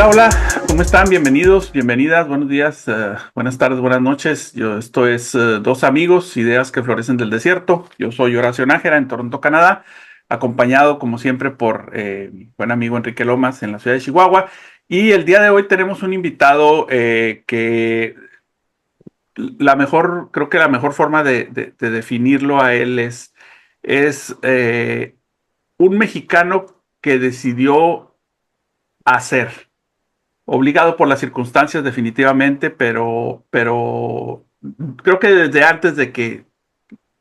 Hola, hola, ¿cómo están? Bienvenidos, bienvenidas, buenos días, buenas tardes, buenas noches. Esto es Dos Amigos, Ideas que Florecen del Desierto. Yo soy Horacio Nájera en Toronto, Canadá, acompañado como siempre por mi buen amigo Enrique Lomas en la ciudad de Chihuahua. Y el día de hoy tenemos un invitado que creo que la mejor forma de definirlo a él es un mexicano que decidió hacer. Obligado por las circunstancias definitivamente, pero creo que desde antes de que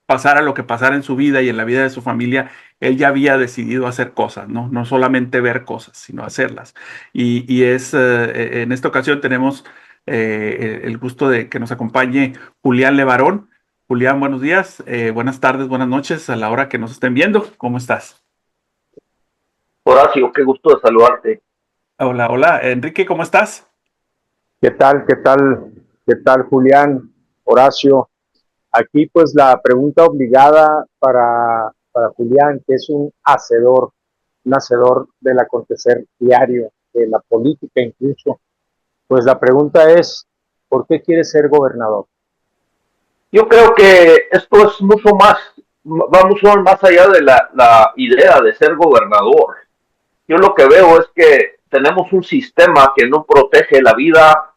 pasara lo que pasara en su vida y en la vida de su familia, él ya había decidido hacer cosas, ¿no? No solamente ver cosas, sino hacerlas. En esta ocasión tenemos el gusto de que nos acompañe Julián Levarón. Julián, buenos días, buenas tardes, buenas noches a la hora que nos estén viendo. ¿Cómo estás? Horacio, qué gusto de saludarte. Hola, hola. Enrique, ¿cómo estás? ¿Qué tal? ¿Qué tal? ¿Qué tal, Julián? Horacio. Aquí pues la pregunta obligada para Julián, que es un hacedor del acontecer diario, de la política incluso. Pues la pregunta es, ¿por qué quieres ser gobernador? Yo creo que esto es mucho más, va mucho más allá de la idea de ser gobernador. Yo lo que veo es que tenemos un sistema que no protege la vida,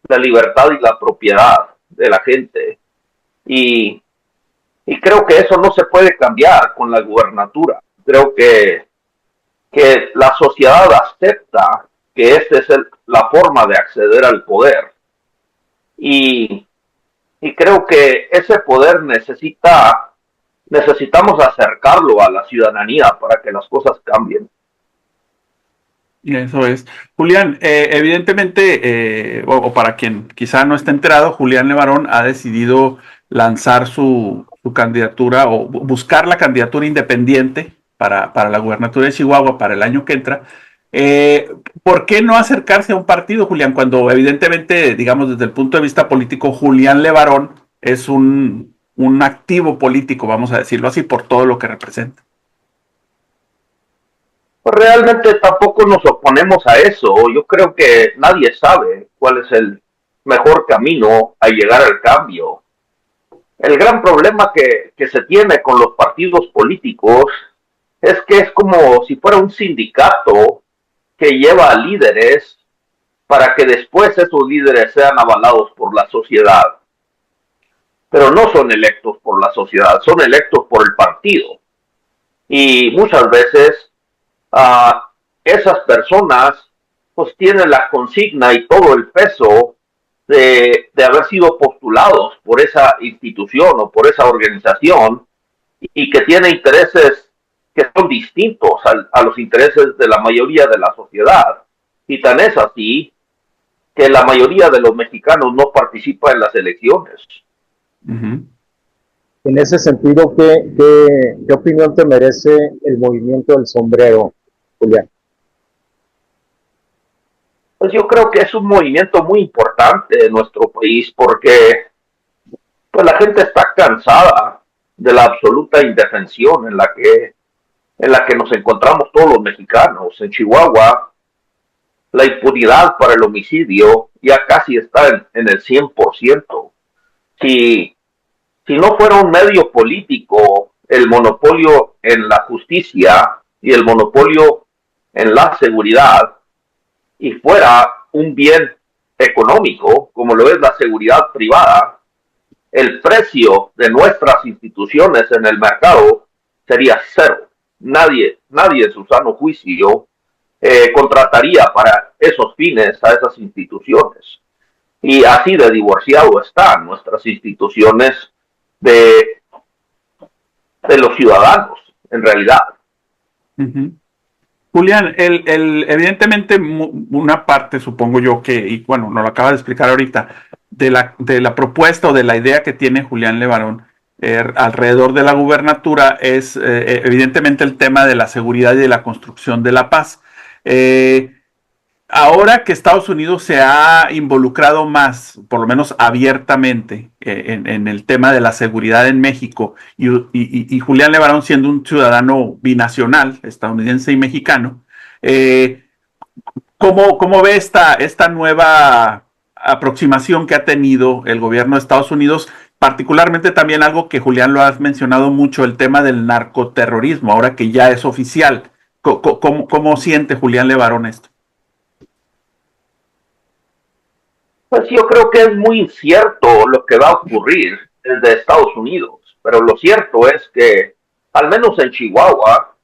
la libertad y la propiedad de la gente. Y, y creo que eso no se puede cambiar con la gubernatura. Creo que la sociedad acepta que esta es la forma de acceder al poder. Y Y creo que ese poder necesitamos acercarlo a la ciudadanía para que las cosas cambien. Eso es. Julián, evidentemente, o para quien quizá no esté enterado, Julián Levarón ha decidido lanzar su candidatura o buscar la candidatura independiente para la gubernatura de Chihuahua para el año que entra. ¿Por qué no acercarse a un partido, Julián, cuando evidentemente, digamos, desde el punto de vista político, Julián Levarón es un activo político, vamos a decirlo así, por todo lo que representa? Pues realmente tampoco nos oponemos a eso. Yo creo que nadie sabe cuál es el mejor camino a llegar al cambio. El gran problema que se tiene con los partidos políticos es que es como si fuera un sindicato que lleva a líderes para que después esos líderes sean avalados por la sociedad. Pero no son electos por la sociedad, son electos por el partido. Y muchas veces uh, esas personas pues tienen la consigna y todo el peso de haber sido postulados por esa institución o por esa organización y que tiene intereses que son distintos a los intereses de la mayoría de la sociedad. Y tan es así que la mayoría de los mexicanos no participa en las elecciones. Uh-huh. En ese sentido, ¿qué opinión te merece el movimiento del sombrero, Julián? Pues yo creo que es un movimiento muy importante en nuestro país porque pues la gente está cansada de la absoluta indefensión en la que nos encontramos todos los mexicanos. En Chihuahua, la impunidad para el homicidio ya casi está en el 100%. Si, si no fuera un medio político, el monopolio en la justicia y el monopolio en la seguridad, y fuera un bien económico, como lo es la seguridad privada, el precio de nuestras instituciones en el mercado sería cero. Nadie en su sano juicio contrataría para esos fines a esas instituciones. Y así de divorciado están nuestras instituciones de, de los ciudadanos, en realidad. Uh-huh. Julián, evidentemente una parte, supongo yo que, y bueno, nos lo acaba de explicar ahorita, de la propuesta o de la idea que tiene Julián Levarón alrededor de la gubernatura es evidentemente el tema de la seguridad y de la construcción de la paz. Eh, Ahora que Estados Unidos se ha involucrado más, por lo menos abiertamente, en el tema de la seguridad en México, y Julián Levarón siendo un ciudadano binacional, estadounidense y mexicano, eh, ¿Cómo ve esta nueva aproximación que ha tenido el gobierno de Estados Unidos? Particularmente también algo que Julián lo has mencionado mucho, el tema del narcoterrorismo, ahora que ya es oficial. ¿Cómo siente Julián Levarón esto? Pues yo creo que es muy incierto lo que va a ocurrir desde Estados Unidos, pero lo cierto es que, al menos en Chihuahua,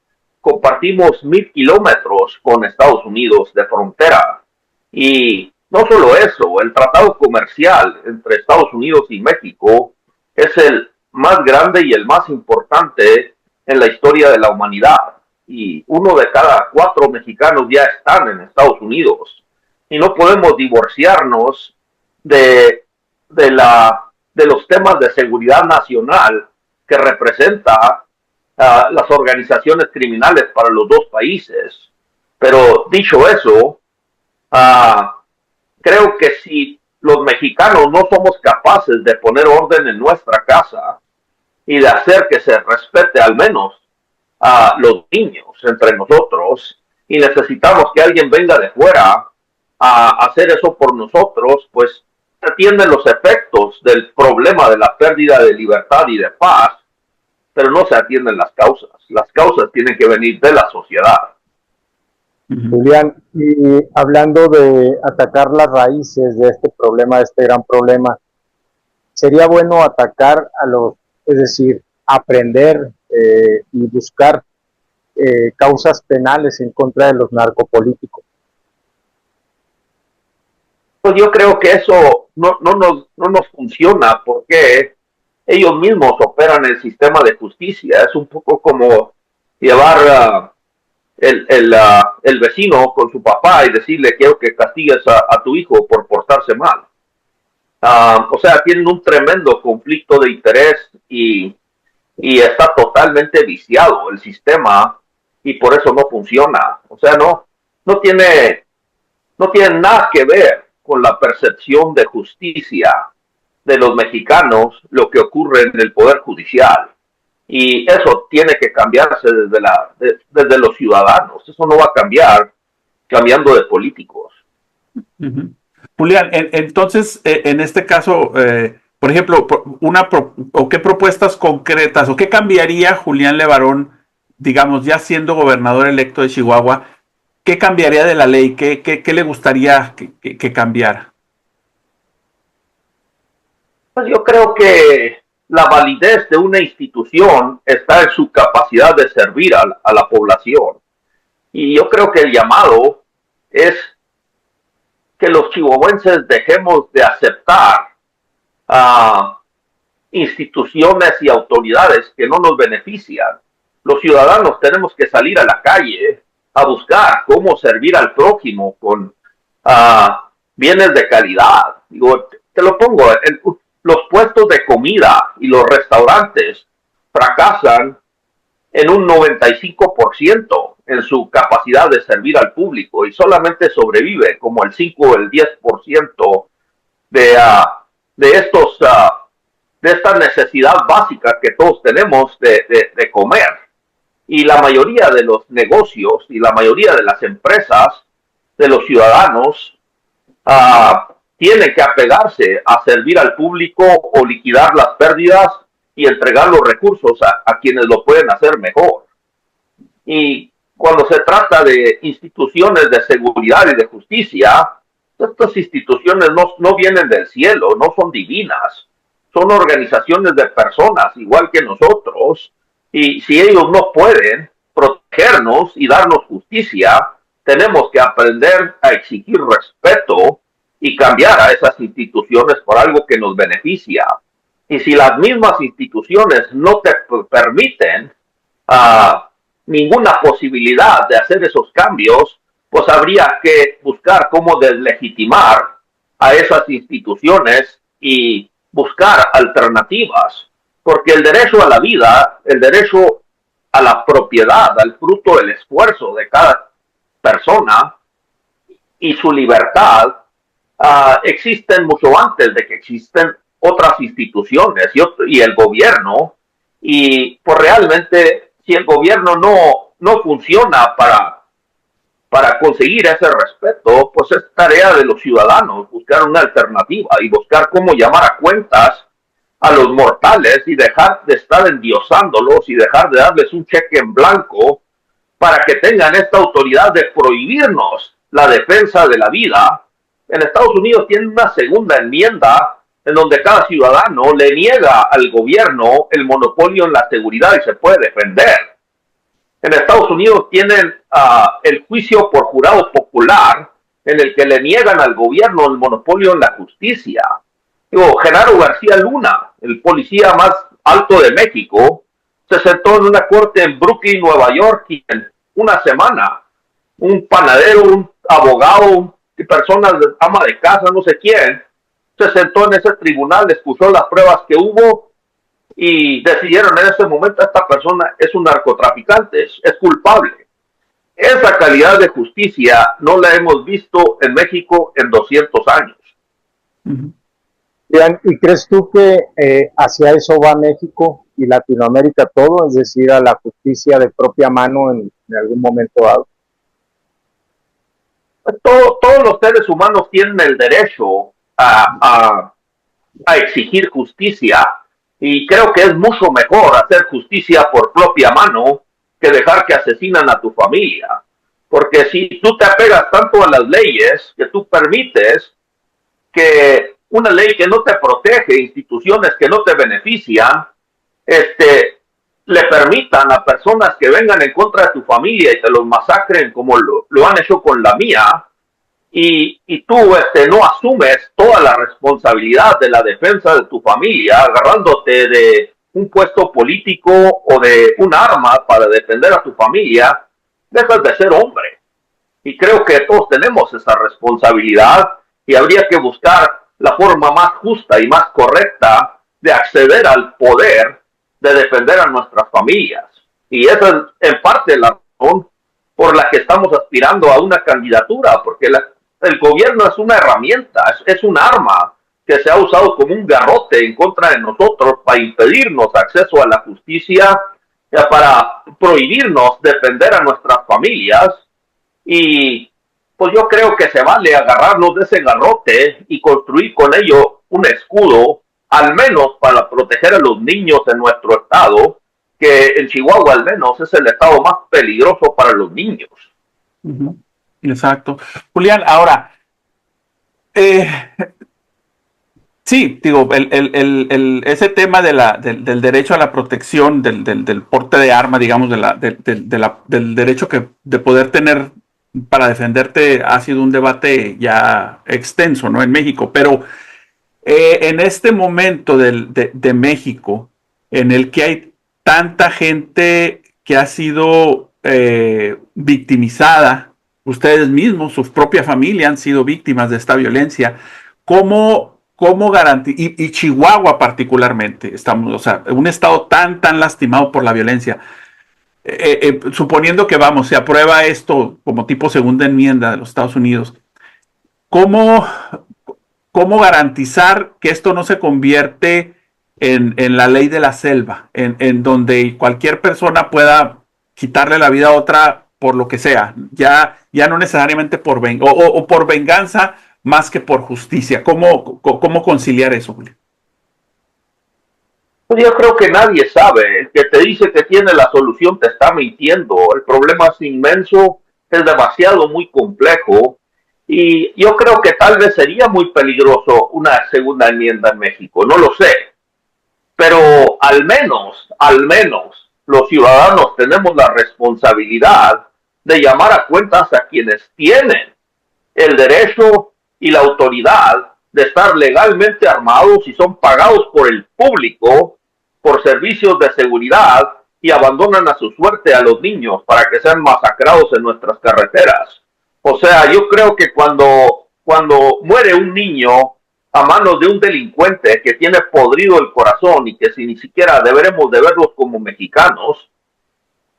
compartimos 1,000 kilómetros con Estados Unidos de frontera. Y no solo eso, el tratado comercial entre Estados Unidos y México es el más grande y el más importante en la historia de la humanidad. Y 1 de cada 4 mexicanos ya están en Estados Unidos. Y no podemos divorciarnos de, de los temas de seguridad nacional que representa las organizaciones criminales para los dos países. Pero dicho eso, creo que si los mexicanos no somos capaces de poner orden en nuestra casa y de hacer que se respete al menos a los niños entre nosotros, y necesitamos que alguien venga de fuera a hacer eso por nosotros, pues se atienden los efectos del problema de la pérdida de libertad y de paz, pero no se atienden las causas. Las causas tienen que venir de la sociedad. Julián, y hablando de atacar las raíces de este problema, de este gran problema, sería bueno atacar es decir, aprender y buscar causas penales en contra de los narcopolíticos. Pues yo creo que eso no nos funciona porque ellos mismos operan el sistema de justicia. Es un poco como llevar el vecino con su papá y decirle quiero que castigues a tu hijo por portarse mal. O sea, tienen un tremendo conflicto de interés y está totalmente viciado el sistema y por eso no funciona. O sea, no tiene, no tiene nada que ver con la percepción de justicia de los mexicanos lo que ocurre en el Poder Judicial. Y eso tiene que cambiarse desde los ciudadanos. Eso no va a cambiar cambiando de políticos. Uh-huh. Julián, entonces, en este caso, por ejemplo, o qué propuestas concretas, o qué cambiaría Julián Levarón, digamos, ya siendo gobernador electo de Chihuahua, qué cambiaría de la ley, qué le gustaría que cambiara? Pues yo creo que la validez de una institución está en su capacidad de servir a la población. Y yo creo que el llamado es que los chihuahuenses dejemos de aceptar a instituciones y autoridades que no nos benefician. Los ciudadanos tenemos que salir a la calle a buscar cómo servir al prójimo con bienes de calidad. Digo, te lo pongo, los puestos de comida y los restaurantes fracasan en un 95% en su capacidad de servir al público y solamente sobrevive como el 5 o el 10% de, de esta necesidad básica que todos tenemos de comer. Y la mayoría de los negocios y la mayoría de las empresas de los ciudadanos tienen que apegarse a servir al público o liquidar las pérdidas y entregar los recursos a quienes lo pueden hacer mejor. Y cuando se trata de instituciones de seguridad y de justicia, estas instituciones no vienen del cielo, no son divinas, son organizaciones de personas igual que nosotros, y si ellos no pueden protegernos y darnos justicia, tenemos que aprender a exigir respeto y cambiar a esas instituciones por algo que nos beneficia. Y si las mismas instituciones no te permiten ninguna posibilidad de hacer esos cambios, pues habría que buscar cómo deslegitimar a esas instituciones y buscar alternativas, porque el derecho a la vida, el derecho a la propiedad, al fruto del esfuerzo de cada persona y su libertad existen mucho antes de que existen otras instituciones y el gobierno, y pues realmente si el gobierno no funciona para para conseguir ese respeto, pues es tarea de los ciudadanos buscar una alternativa y buscar cómo llamar a cuentas a los mortales y dejar de estar endiosándolos y dejar de darles un cheque en blanco para que tengan esta autoridad de prohibirnos la defensa de la vida. En Estados Unidos tienen una segunda enmienda en donde cada ciudadano le niega al gobierno el monopolio en la seguridad y se puede defender. En Estados Unidos tienen el juicio por jurado popular en el que le niegan al gobierno el monopolio en la justicia. Digo, Genaro García Luna, el policía más alto de México, se sentó en una corte en Brooklyn, Nueva York, y en una semana, un panadero, un abogado, personas, ama de casa, no sé quién, se sentó en ese tribunal, escuchó las pruebas que hubo y decidieron en ese momento esta persona es un narcotraficante, es culpable. Esa calidad de justicia no la hemos visto en México en 200 años. Bien, ¿y crees tú que hacia eso va México y Latinoamérica todo? Es decir, a la justicia de propia mano en algún momento dado. Todos los seres humanos tienen el derecho a exigir justicia, y creo que es mucho mejor hacer justicia por propia mano que dejar que asesinan a tu familia. Porque si tú te apegas tanto a las leyes, que tú permites que una ley que no te protege, instituciones que no te benefician, le permitan a personas que vengan en contra de tu familia y te los masacren como lo han hecho con la mía, y tú no asumes toda la responsabilidad de la defensa de tu familia, agarrándote de un puesto político o de un arma para defender a tu familia, dejas de ser hombre. Y creo que todos tenemos esa responsabilidad y habría que buscar la forma más justa y más correcta de acceder al poder de defender a nuestras familias. Y esa es en parte la razón por la que estamos aspirando a una candidatura, porque el gobierno es una herramienta, es un arma que se ha usado como un garrote en contra de nosotros para impedirnos acceso a la justicia, para prohibirnos defender a nuestras familias. Y pues yo creo que se vale agarrarnos de ese garrote y construir con ello un escudo, al menos para proteger a los niños en nuestro estado, que en Chihuahua al menos es el estado más peligroso para los niños. Exacto. Julián, ahora, sí, digo, ese tema del derecho a la protección, del porte de arma, digamos, del derecho de poder tener para defenderte, ha sido un debate ya extenso, ¿no? En México, pero en este momento de México, en el que hay tanta gente que ha sido victimizada, ustedes mismos, su propia familia han sido víctimas de esta violencia, ¿cómo garantizar? Y Chihuahua particularmente, estamos, o sea, un estado tan lastimado por la violencia, suponiendo que, vamos, se aprueba esto como tipo segunda enmienda de los Estados Unidos, ¿cómo garantizar que esto no se convierte en la ley de la selva, en donde cualquier persona pueda quitarle la vida a otra por lo que sea, ya no necesariamente por por venganza más que por justicia? ¿Cómo conciliar eso, Julio? Pues yo creo que nadie sabe. El que te dice que tiene la solución te está mintiendo. El problema es inmenso, es demasiado muy complejo, y yo creo que tal vez sería muy peligroso una segunda enmienda en México, no lo sé, pero al menos los ciudadanos tenemos la responsabilidad de llamar a cuentas a quienes tienen el derecho y la autoridad de estar legalmente armados y son pagados por el público, por servicios de seguridad, y abandonan a su suerte a los niños para que sean masacrados en nuestras carreteras. O sea, yo creo que cuando muere un niño a manos de un delincuente que tiene podrido el corazón y que si ni siquiera deberemos de verlos como mexicanos,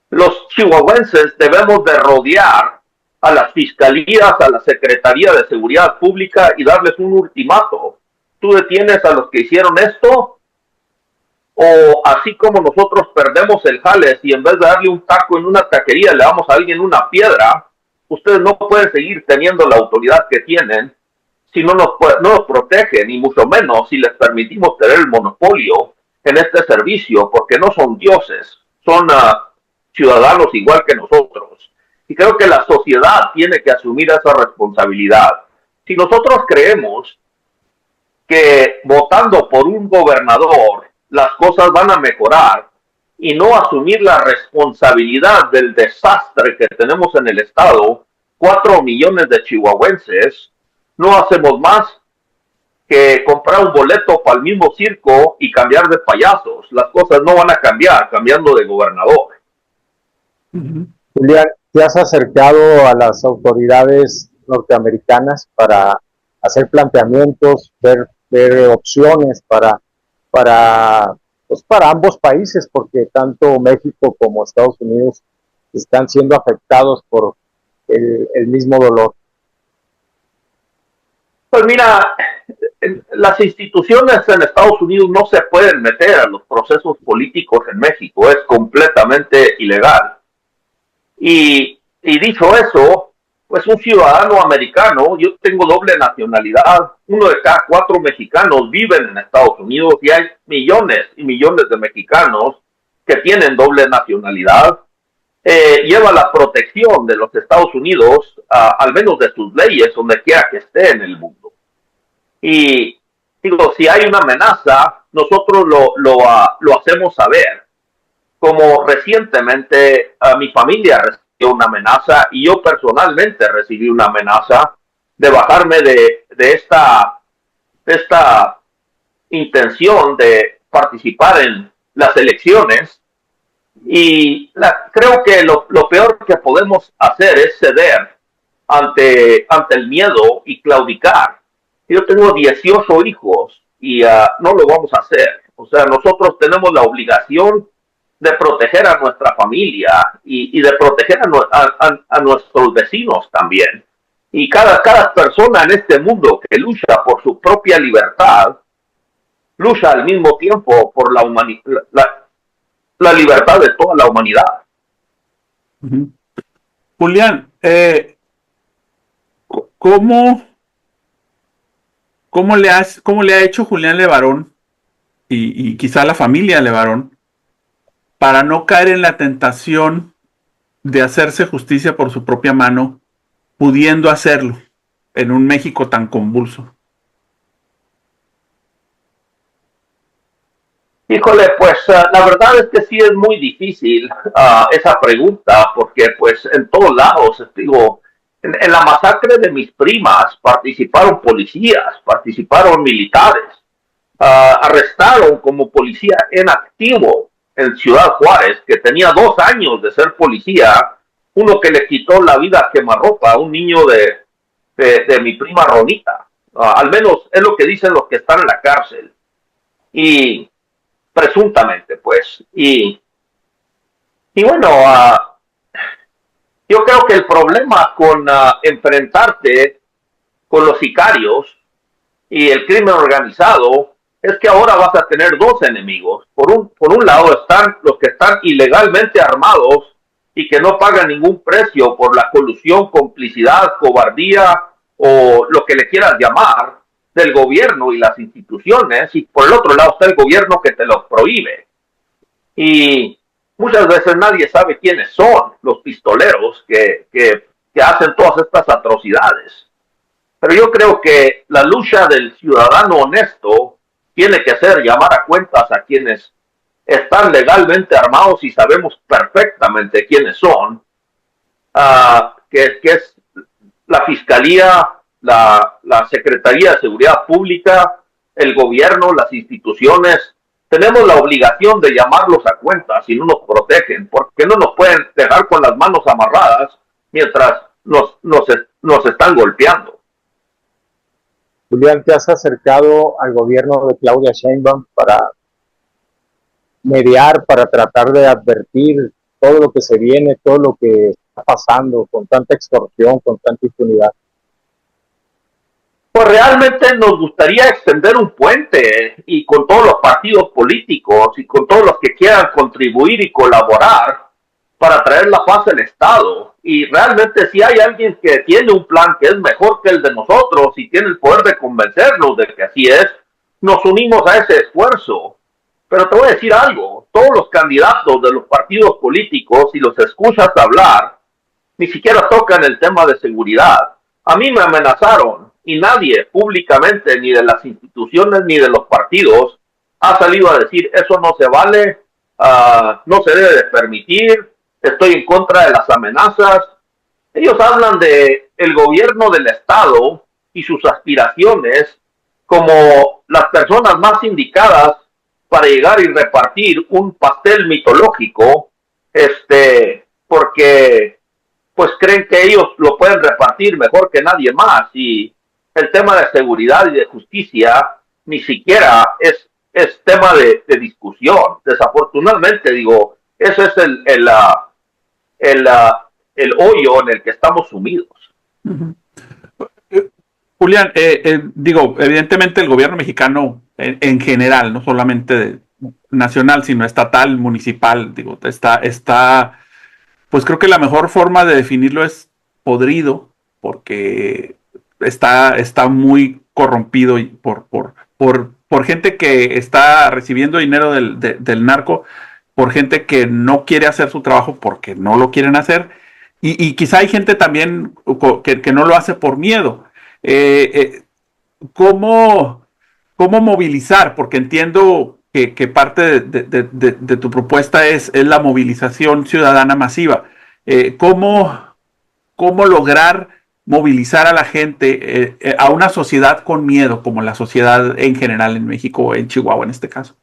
los chihuahuenses debemos de rodear a las fiscalías, a la Secretaría de Seguridad Pública y darles un ultimato. ¿Tú detienes a los que hicieron esto? O así como nosotros perdemos el jale, si en vez de darle un taco en una taquería le damos a alguien una piedra, ustedes no pueden seguir teniendo la autoridad que tienen si no nos protegen, y mucho menos si les permitimos tener el monopolio en este servicio, porque no son dioses, son ciudadanos igual que nosotros. Y creo que la sociedad tiene que asumir esa responsabilidad. Si nosotros creemos que votando por un gobernador las cosas van a mejorar y no asumir la responsabilidad del desastre que tenemos en el estado, 4 millones de chihuahuenses, no hacemos más que comprar un boleto para el mismo circo y cambiar de payasos. Las cosas no van a cambiar cambiando de gobernador. Julián, ¿te has acercado a las autoridades norteamericanas para hacer planteamientos, ver opciones pues para ambos países? Porque tanto México como Estados Unidos están siendo afectados por el mismo dolor. Pues mira, las instituciones en Estados Unidos no se pueden meter a los procesos políticos en México, es completamente ilegal. Y dicho eso, pues un ciudadano americano, yo tengo doble nacionalidad, 1 de cada 4 mexicanos viven en Estados Unidos y hay millones y millones de mexicanos que tienen doble nacionalidad. Lleva la protección de los Estados Unidos, al menos de sus leyes, donde quiera que esté en el mundo. Y digo, si hay una amenaza, nosotros lo hacemos saber. Como recientemente mi familia recibió una amenaza y yo personalmente recibí una amenaza de bajarme de esta intención de participar en las elecciones. Y creo que lo peor que podemos hacer es ceder ante el miedo y claudicar. Yo tengo 18 hijos y no lo vamos a hacer. O sea, nosotros tenemos la obligación de proteger a nuestra familia y de proteger a nuestros vecinos también. Y cada persona en este mundo que lucha por su propia libertad, lucha al mismo tiempo por la libertad de toda la humanidad. Julián, ¿cómo le ha hecho Julián Levarón y quizá la familia Levarón para no caer en la tentación de hacerse justicia por su propia mano, pudiendo hacerlo en un México tan convulso? Híjole, pues la verdad es que sí es muy difícil esa pregunta, porque pues en todos lados, digo, en la masacre de mis primas participaron policías, participaron militares, arrestaron como policía en activo en Ciudad Juárez, que tenía 2 años de ser policía, uno que le quitó la vida a quemarropa a un niño de mi prima Ronita. Al menos es lo que dicen los que están en la cárcel. Y presuntamente, pues. Y bueno, yo creo que el problema con enfrentarte con los sicarios y el crimen organizado es que ahora vas a tener 2 enemigos. Por un lado están los que están ilegalmente armados y que no pagan ningún precio por la colusión, complicidad, cobardía o lo que le quieras llamar del gobierno y las instituciones, y por el otro lado está el gobierno que te los prohíbe. Y muchas veces nadie sabe quiénes son los pistoleros que hacen todas estas atrocidades. Pero yo creo que la lucha del ciudadano honesto tiene que ser llamar a cuentas a quienes están legalmente armados y sabemos perfectamente quiénes son, que es la Fiscalía, la Secretaría de Seguridad Pública, el gobierno, las instituciones. Tenemos la obligación de llamarlos a cuentas si no nos protegen, porque no nos pueden dejar con las manos amarradas mientras nos están golpeando. Julián, ¿te has acercado al gobierno de Claudia Sheinbaum para mediar, para tratar de advertir todo lo que se viene, todo lo que está pasando con tanta extorsión, con tanta impunidad? Pues realmente nos gustaría extender un puente y con todos los partidos políticos y con todos los que quieran contribuir y colaborar para traer la paz al Estado. Y realmente si hay alguien que tiene un plan que es mejor que el de nosotros y tiene el poder de convencernos de que así es, nos unimos a ese esfuerzo. Pero te voy a decir algo, todos los candidatos de los partidos políticos, si los escuchas hablar, ni siquiera tocan el tema de seguridad. A mí me amenazaron y nadie públicamente, ni de las instituciones ni de los partidos, ha salido a decir eso no se vale, no se debe de permitir, estoy en contra de las amenazas. Ellos hablan de el gobierno del Estado y sus aspiraciones como las personas más indicadas para llegar y repartir un pastel mitológico, porque pues creen que ellos lo pueden repartir mejor que nadie más, y el tema de seguridad y de justicia ni siquiera es tema de discusión. Desafortunadamente, digo, ese es el hoyo en el que estamos sumidos. Uh-huh. Julián, digo, evidentemente el gobierno mexicano en general, no solamente nacional, sino estatal, municipal, digo, está, pues creo que la mejor forma de definirlo es podrido, porque está muy corrompido por gente que está recibiendo dinero del narco, por gente que no quiere hacer su trabajo porque no lo quieren hacer, y quizá hay gente también que no lo hace por miedo. ¿Cómo movilizar? Porque entiendo que parte de tu propuesta es la movilización ciudadana masiva. ¿Cómo lograr movilizar a la gente, a una sociedad con miedo, como la sociedad en general en México, en Chihuahua en este caso?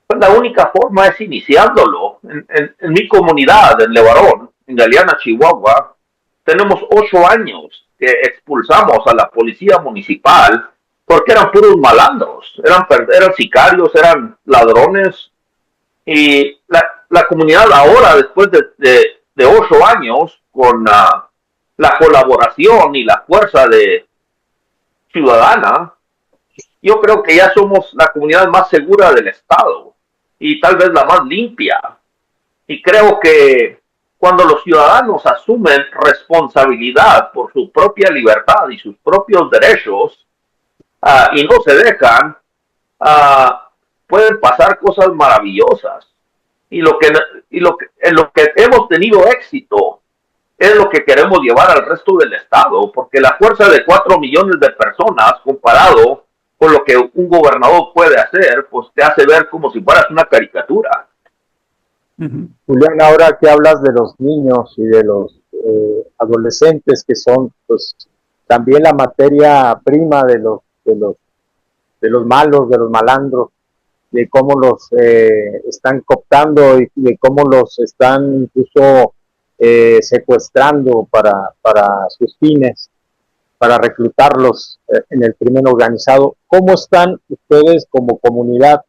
Pues la única forma es iniciándolo. En mi comunidad, en Levarón, en Galeana, Chihuahua, tenemos 8 años que expulsamos a la policía municipal porque eran puros malandros, eran sicarios, eran ladrones. Y la comunidad ahora, después de 8 años, con la colaboración y la fuerza de ciudadana, yo creo que ya somos la comunidad más segura del estado y tal vez la más limpia. Y creo que cuando los ciudadanos asumen responsabilidad por su propia libertad y sus propios derechos, y no se dejan, pueden pasar cosas maravillosas. Y en lo que hemos tenido éxito es lo que queremos llevar al resto del estado, porque la fuerza de 4 millones de personas comparado con lo que un gobernador puede hacer, pues te hace ver como si fueras una caricatura. Uh-huh. Julián, ahora que hablas de los niños y de los adolescentes, que son pues también la materia prima de los malos, de los malandros, de cómo los están cooptando y de cómo los están incluso secuestrando para sus fines, para reclutarlos en el crimen organizado. ¿Cómo están ustedes como comunidad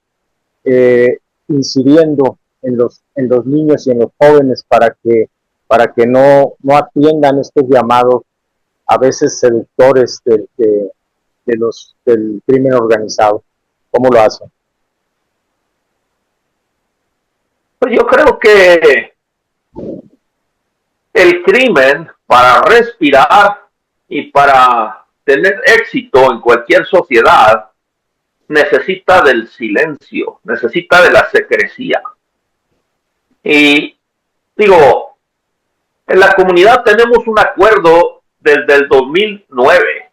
incidiendo en los niños y en los jóvenes para que no atiendan estos llamados, a veces seductores del crimen organizado? ¿Cómo lo hacen? Pues yo creo que el crimen, para respirar y para tener éxito en cualquier sociedad, necesita del silencio, necesita de la secrecía. Y digo, en la comunidad tenemos un acuerdo desde el 2009,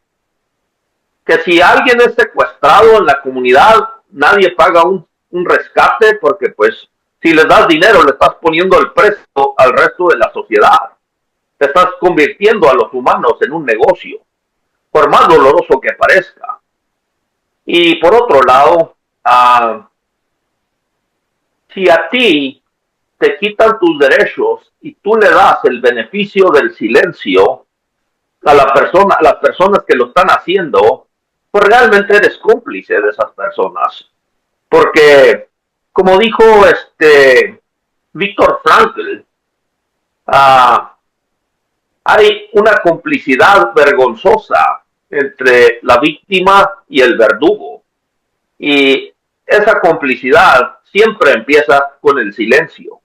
que si alguien es secuestrado en la comunidad, nadie paga un rescate, porque pues si les das dinero le estás poniendo el precio al resto de la sociedad. Te estás convirtiendo a los humanos en un negocio, por más doloroso que parezca. Y por otro lado, si a ti te quitan tus derechos y tú le das el beneficio del silencio a las personas que lo están haciendo, pues realmente eres cómplice de esas personas. Porque, como dijo Víctor Frankl, hay una complicidad vergonzosa entre la víctima y el verdugo. Y esa complicidad siempre empieza con el silencio.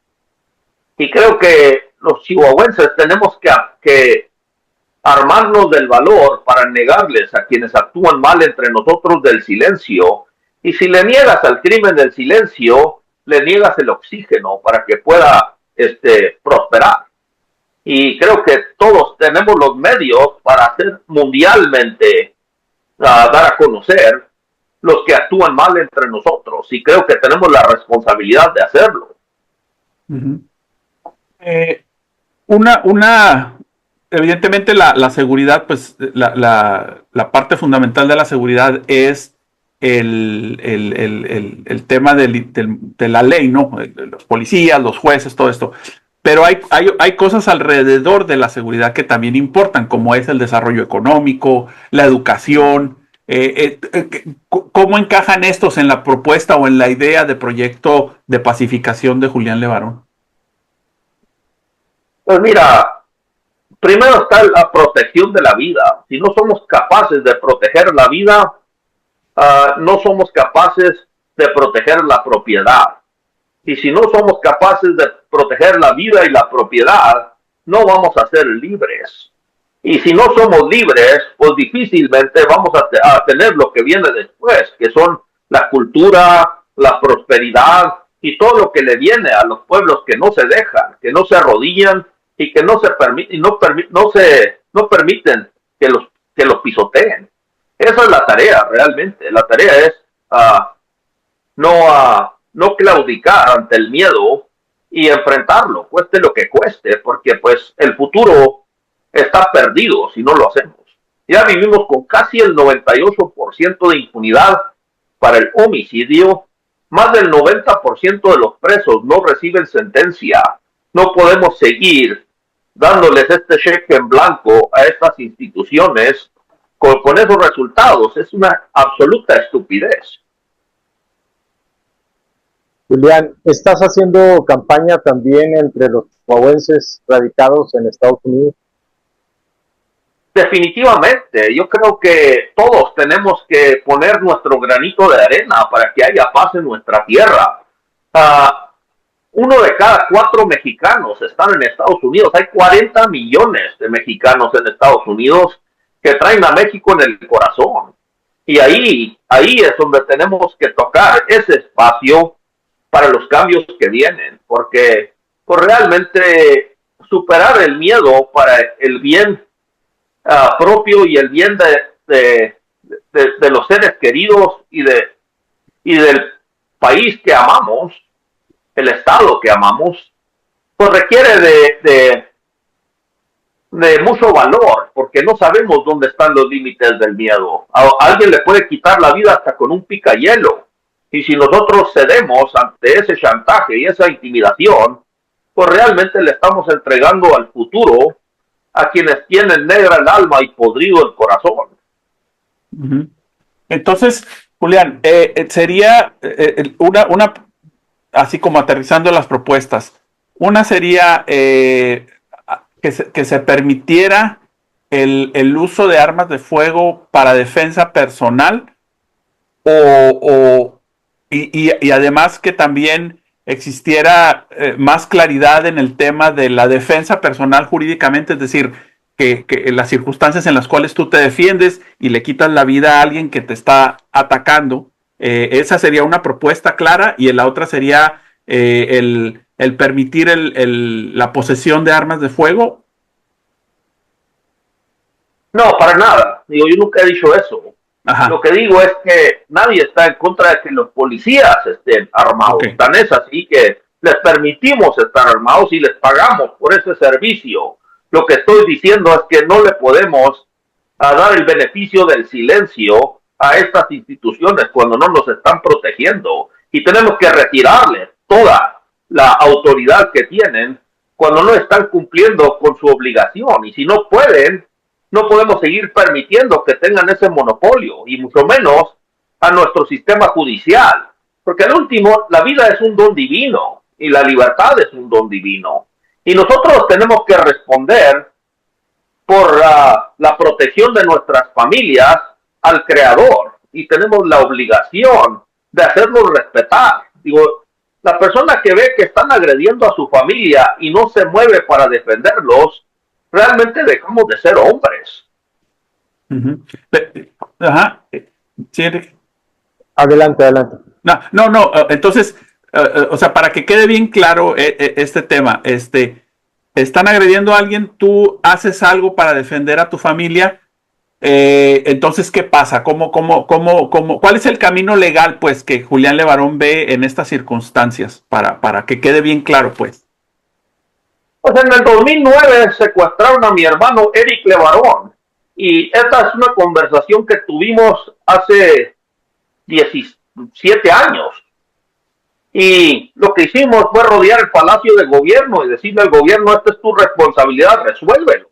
Y creo que los chihuahuenses tenemos que armarnos del valor para negarles a quienes actúan mal entre nosotros del silencio. Y si le niegas al crimen del silencio, le niegas el oxígeno para que pueda prosperar. Y creo que todos tenemos los medios para hacer mundialmente, dar a conocer los que actúan mal entre nosotros. Y creo que tenemos la responsabilidad de hacerlo. Uh-huh. Evidentemente la seguridad, pues la parte fundamental de la seguridad es el tema de la ley, ¿no? Los policías, los jueces, todo esto. Pero hay cosas alrededor de la seguridad que también importan, como es el desarrollo económico, la educación. ¿Cómo encajan estos en la propuesta o en la idea de proyecto de pacificación de Julián Levarón? Pues mira, primero está la protección de la vida. Si no somos capaces de proteger la vida, no somos capaces de proteger la propiedad. Y si no somos capaces de proteger la vida y la propiedad, no vamos a ser libres. Y si no somos libres, pues difícilmente vamos a tener lo que viene después, que son la cultura, la prosperidad y todo lo que le viene a los pueblos que no se dejan, que no se arrodillan y que no permiten que los pisoteen. Esa es la tarea realmente. La tarea es no claudicar ante el miedo y enfrentarlo, cueste lo que cueste, porque pues el futuro está perdido si no lo hacemos. Ya vivimos con casi el 98% de impunidad para el homicidio. Más del 90% de los presos no reciben sentencia. No podemos seguir dándoles este cheque en blanco a estas instituciones con esos resultados. Es una absoluta estupidez. Julián, ¿estás haciendo campaña también entre los chihuahuenses radicados en Estados Unidos? Definitivamente, yo creo que todos tenemos que poner nuestro granito de arena para que haya paz en nuestra tierra. 1 de cada 4 mexicanos están en Estados Unidos. Hay 40 millones de mexicanos en Estados Unidos que traen a México en el corazón. Y ahí es donde tenemos que tocar ese espacio para los cambios que vienen, porque pues, realmente superar el miedo para el bien propio y el bien de los seres queridos y del país que amamos, el estado que amamos, pues requiere de mucho valor, porque no sabemos dónde están los límites del miedo. A alguien le puede quitar la vida hasta con un picahielo, y si nosotros cedemos ante ese chantaje y esa intimidación, pues realmente le estamos entregando al futuro a quienes tienen negra el alma y podrido el corazón. Uh-huh. Entonces, Julián, sería una, así como aterrizando las propuestas, una sería que se permitiera el uso de armas de fuego para defensa personal y además que también existiera más claridad en el tema de la defensa personal jurídicamente, es decir, que las circunstancias en las cuales tú te defiendes y le quitas la vida a alguien que te está atacando, esa sería una propuesta clara, y la otra sería el permitir la posesión de armas de fuego. No, para nada. Yo nunca he dicho eso. Ajá. Lo que digo es que nadie está en contra de que los policías estén armados. Okay. Tan es así que les permitimos estar armados y les pagamos por ese servicio. Lo que estoy diciendo es que no le podemos dar el beneficio del silencio a estas instituciones cuando no nos están protegiendo. Y tenemos que retirarles toda la autoridad que tienen cuando no están cumpliendo con su obligación. Y si no pueden, no podemos seguir permitiendo que tengan ese monopolio, y mucho menos a nuestro sistema judicial, porque al último la vida es un don divino y la libertad es un don divino, y nosotros tenemos que responder por la protección de nuestras familias al Creador, y tenemos la obligación de hacerlos respetar. Digo, la persona que ve que están agrediendo a su familia y no se mueve para defenderlos, realmente dejamos de ser hombres. Ajá. Sí, Enrique. Adelante, adelante. No. Entonces, o sea, para que quede bien claro este tema, están agrediendo a alguien, tú haces algo para defender a tu familia. Entonces, ¿qué pasa? ¿Cuál es el camino legal, pues, que Julián Levarón ve en estas circunstancias? Para que quede bien claro, pues. Pues en el 2009 secuestraron a mi hermano Eric Levarón. Y esta es una conversación que tuvimos hace 17 años. Y lo que hicimos fue rodear el Palacio de Gobierno y decirle al gobierno, esta es tu responsabilidad, resuélvelo.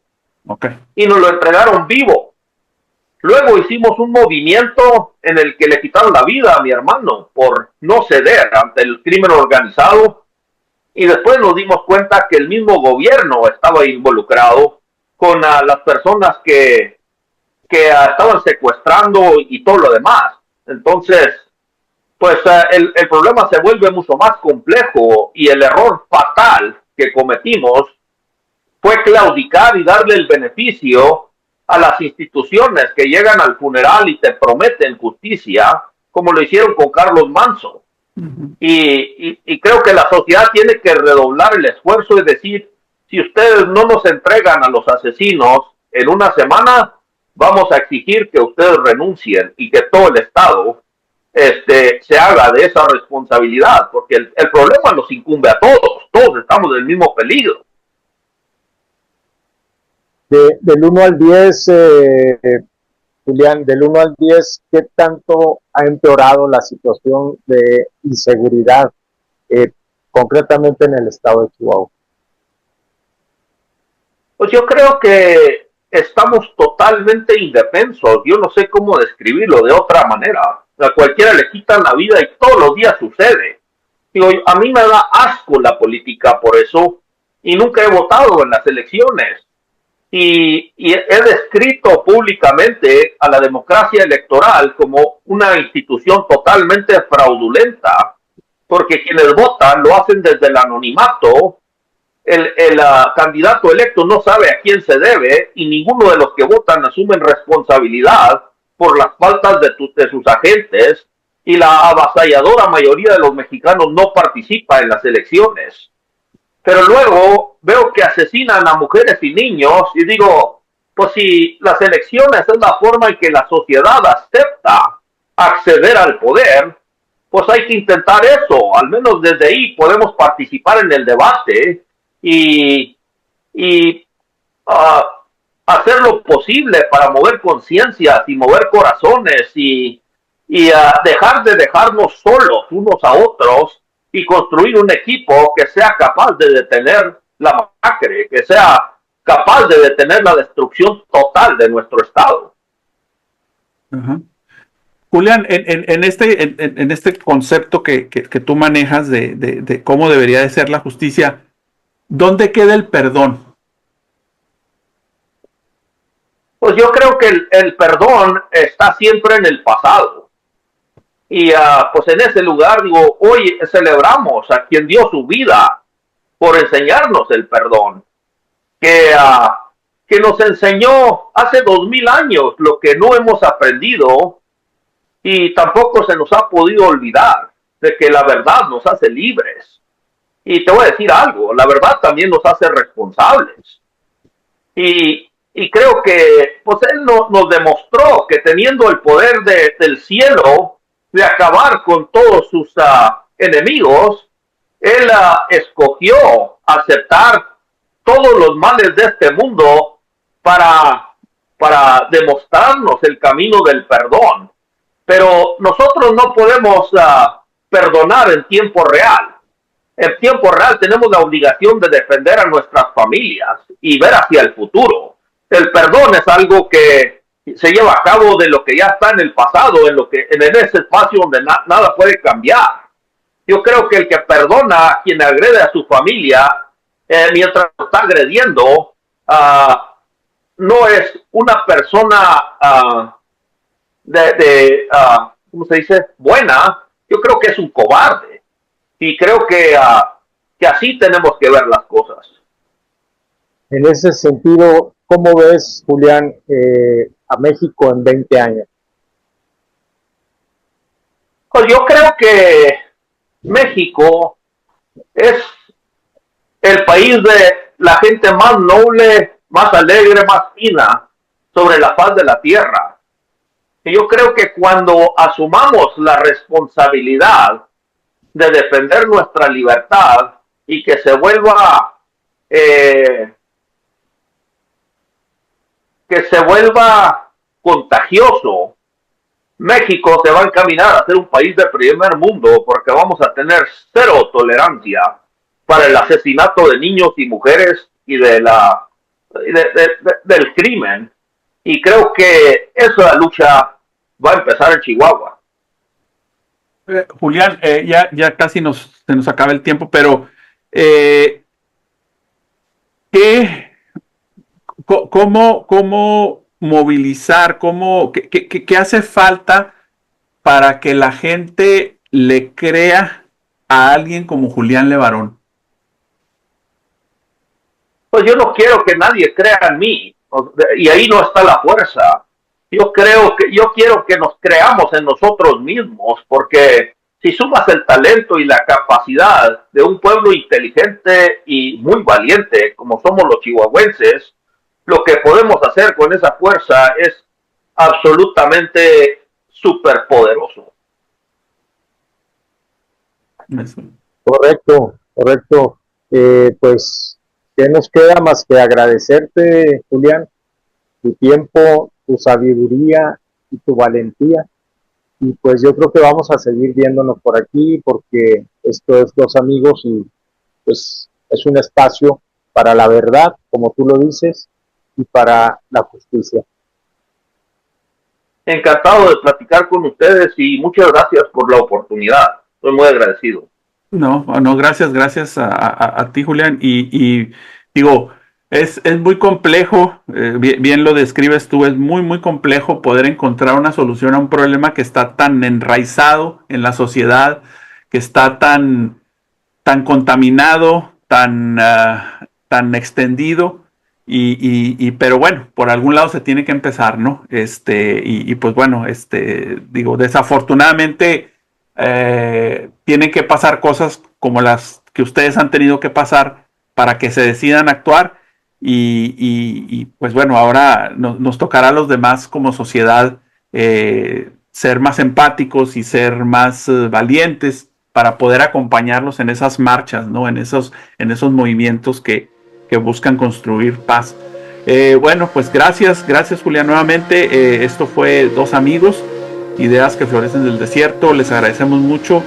Okay. Y nos lo entregaron vivo. Luego hicimos un movimiento en el que le quitaron la vida a mi hermano por no ceder ante el crimen organizado. Y después nos dimos cuenta que el mismo gobierno estaba involucrado con las personas que estaban secuestrando y todo lo demás. Entonces, pues el problema se vuelve mucho más complejo y el error fatal que cometimos fue claudicar y darle el beneficio a las instituciones que llegan al funeral y te prometen justicia, como lo hicieron con Carlos Manzo. Y creo que la sociedad tiene que redoblar el esfuerzo y decir, si ustedes no nos entregan a los asesinos en una semana, vamos a exigir que ustedes renuncien y que todo el Estado se haga de esa responsabilidad, porque el problema nos incumbe a todos estamos en el mismo peligro. Del 1 al 10, Julián, del 1 al 10, ¿qué tanto ha empeorado la situación de inseguridad, concretamente en el estado de Chihuahua? Pues yo creo que estamos totalmente indefensos. Yo no sé cómo describirlo de otra manera. A cualquiera le quitan la vida y todos los días sucede. Digo, a mí me da asco la política por eso y nunca he votado en las elecciones. Y he descrito públicamente a la democracia electoral como una institución totalmente fraudulenta, porque quienes votan lo hacen desde el anonimato. El candidato electo no sabe a quién se debe y ninguno de los que votan asumen responsabilidad por las faltas de sus agentes, y la avasalladora mayoría de los mexicanos no participa en las elecciones. Pero luego veo que asesinan a mujeres y niños y digo, pues si las elecciones es la forma en que la sociedad acepta acceder al poder, pues hay que intentar eso. Al menos desde ahí podemos participar en el debate y hacer lo posible para mover conciencias y mover corazones y dejar de dejarnos solos unos a otros y construir un equipo que sea capaz de detener la masacre, que sea capaz de detener la destrucción total de nuestro estado. Uh-huh. Julián, en este concepto que tú manejas de cómo debería de ser la justicia, ¿dónde queda el perdón? Pues yo creo que el perdón está siempre en el pasado. Y pues en ese lugar, digo, hoy celebramos a quien dio su vida por enseñarnos el perdón, que nos enseñó hace 2000 años lo que no hemos aprendido y tampoco se nos ha podido olvidar de que la verdad nos hace libres. Y te voy a decir algo, la verdad también nos hace responsables. Y creo que pues él nos demostró que teniendo el poder del cielo de acabar con todos sus enemigos, él escogió aceptar todos los males de este mundo para demostrarnos el camino del perdón. Pero nosotros no podemos perdonar en tiempo real. En tiempo real tenemos la obligación de defender a nuestras familias y ver hacia el futuro. El perdón es algo que se lleva a cabo de lo que ya está en el pasado, en ese espacio donde nada puede cambiar. Yo creo que el que perdona a quien agrede a su familia mientras lo está agrediendo no es una persona ¿cómo se dice? Buena, yo creo que es un cobarde. Y creo que así tenemos que ver las cosas. En ese sentido, ¿cómo ves, Julián, a México en 20 años? Pues yo creo que México es el país de la gente más noble, más alegre, más fina sobre la faz de la tierra. Y yo creo que cuando asumamos la responsabilidad de defender nuestra libertad y eh, que se vuelva contagioso, México se va a encaminar a ser un país de primer mundo porque vamos a tener cero tolerancia para el asesinato de niños y mujeres y del crimen. Y creo que esa lucha va a empezar en Chihuahua. Julián, ya casi se nos acaba el tiempo, pero ¿qué, cómo movilizar, qué hace falta para que la gente le crea a alguien como Julián Levarón? Pues yo no quiero que nadie crea en mí, y ahí no está la fuerza. Yo quiero que nos creamos en nosotros mismos, porque si sumas el talento y la capacidad de un pueblo inteligente y muy valiente, como somos los chihuahuenses, lo que podemos hacer con esa fuerza es absolutamente superpoderoso. Correcto, correcto. Pues, ¿qué nos queda más que agradecerte, Julián, tu tiempo, tu sabiduría y tu valentía? Y pues yo creo que vamos a seguir viéndonos por aquí porque esto es Dos Amigos y pues es un espacio para la verdad, como tú lo dices, y para la justicia. Encantado de platicar con ustedes y muchas gracias por la oportunidad. Estoy muy agradecido. No, gracias a ti, Julián. Y digo, es muy complejo, bien lo describes tú, es muy complejo poder encontrar una solución a un problema que está tan enraizado en la sociedad, que está tan contaminado, tan extendido. Pero bueno, por algún lado se tiene que empezar, ¿no? Pues bueno, digo, desafortunadamente tienen que pasar cosas como las que ustedes han tenido que pasar para que se decidan actuar pues bueno, ahora nos tocará a los demás como sociedad ser más empáticos y ser más valientes para poder acompañarlos en esas marchas, ¿no? En esos movimientos que buscan construir paz. Bueno, pues gracias Julián nuevamente. Esto fue Dos Amigos, ideas que florecen del desierto. Les agradecemos mucho